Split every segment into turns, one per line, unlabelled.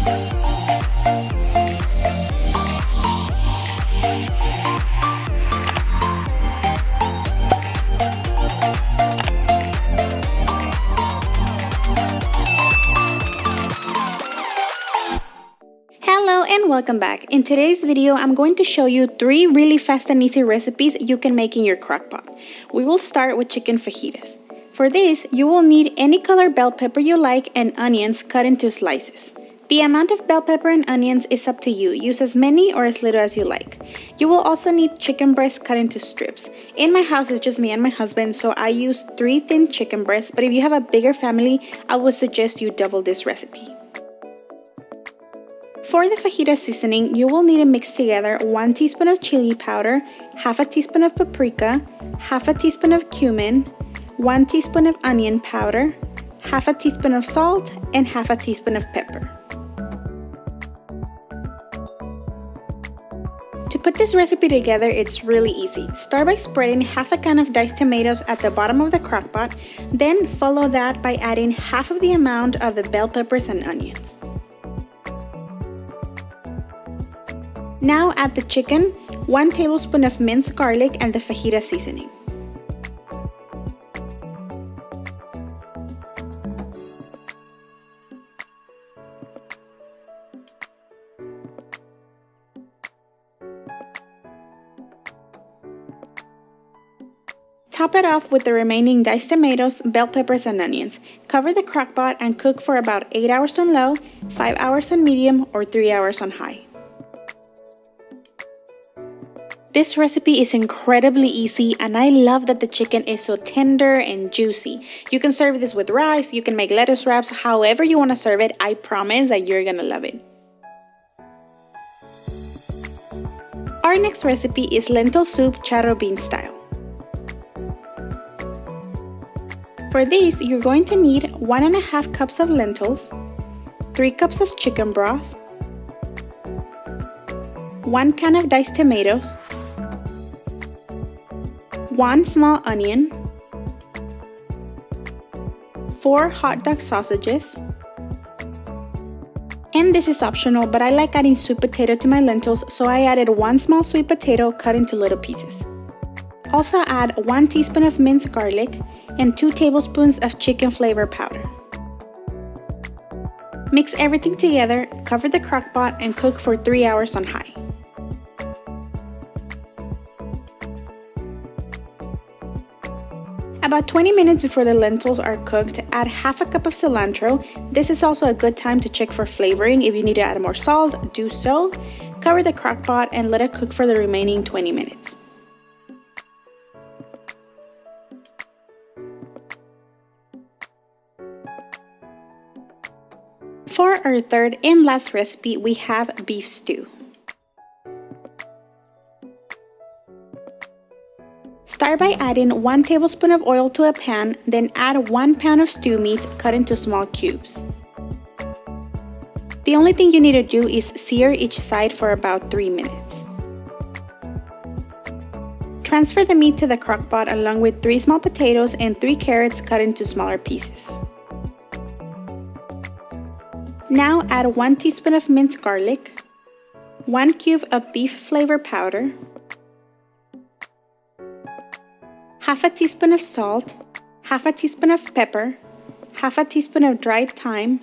Hello and welcome back. In today's video, I'm going to show you 3 really fast and easy recipes you can make in your crockpot. We will start with chicken fajitas. For this, you will need any color bell pepper you like and onions cut into slices. The amount of bell pepper and onions is up to you. Use as many or as little as you like. You will also need chicken breast cut into strips. In my house, it's just me and my husband, so I use 3 thin chicken breasts, but if you have a bigger family, I would suggest you double this recipe. For the fajita seasoning, you will need to mix together 1 teaspoon of chili powder, half a teaspoon of paprika, half a teaspoon of cumin, 1 teaspoon of onion powder, half a teaspoon of salt, and half a teaspoon of pepper. To put this recipe together, it's really easy. Start by spreading half a can of diced tomatoes at the bottom of the crockpot, then follow that by adding half of the amount of the bell peppers and onions. Now add the chicken, 1 tablespoon of minced garlic, and the fajita seasoning. Top it off with the remaining diced tomatoes, bell peppers, and onions. Cover the crockpot and cook for about 8 hours on low, 5 hours on medium, or 3 hours on high. This recipe is incredibly easy, and I love that the chicken is so tender and juicy. You can serve this with rice, you can make lettuce wraps, however you want to serve it. I promise that you're gonna love it. Our next recipe is lentil soup charro bean style. For this, you're going to need 1.5 cups of lentils, 3 cups of chicken broth, 1 can of diced tomatoes, 1 small onion, 4 hot dog sausages, and this is optional, but I like adding sweet potato to my lentils, so I added 1 small sweet potato cut into little pieces. Also add 1 teaspoon of minced garlic and 2 tablespoons of chicken flavor powder. Mix everything together, cover the crockpot, and cook for 3 hours on high. About 20 minutes before the lentils are cooked, add half a cup of cilantro. This is also a good time to check for flavoring. If you need to add more salt, do so. Cover the crockpot and let it cook for the remaining 20 minutes. For our third and last recipe, we have beef stew. Start by adding 1 tablespoon of oil to a pan, then add 1 pound of stew meat cut into small cubes. The only thing you need to do is sear each side for about 3 minutes. Transfer the meat to the crockpot along with 3 small potatoes and 3 carrots cut into smaller pieces. Now add 1 teaspoon of minced garlic, 1 cube of beef flavor powder, half a teaspoon of salt, half a teaspoon of pepper, half a teaspoon of dried thyme,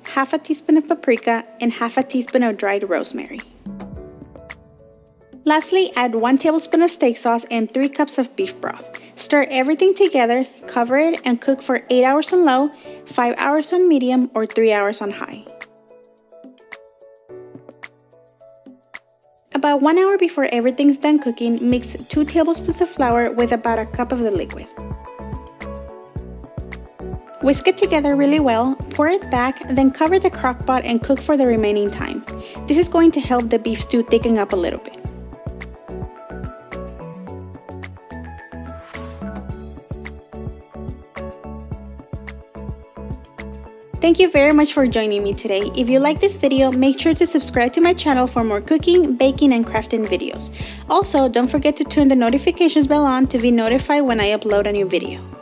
half a teaspoon of paprika, and half a teaspoon of dried rosemary. Lastly, add 1 tablespoon of steak sauce and 3 cups of beef broth. Stir everything together, cover it, and cook for 8 hours on low, 5 hours on medium, or 3 hours on high. About 1 hour before everything's done cooking, mix 2 tablespoons of flour with about a cup of the liquid. Whisk it together really well, pour it back, then cover the crockpot and cook for the remaining time. This is going to help the beef stew thicken up a little bit. Thank you very much for joining me today. If you like this video, make sure to subscribe to my channel for more cooking, baking, and crafting videos. Also, don't forget to turn the notifications bell on to be notified when I upload a new video.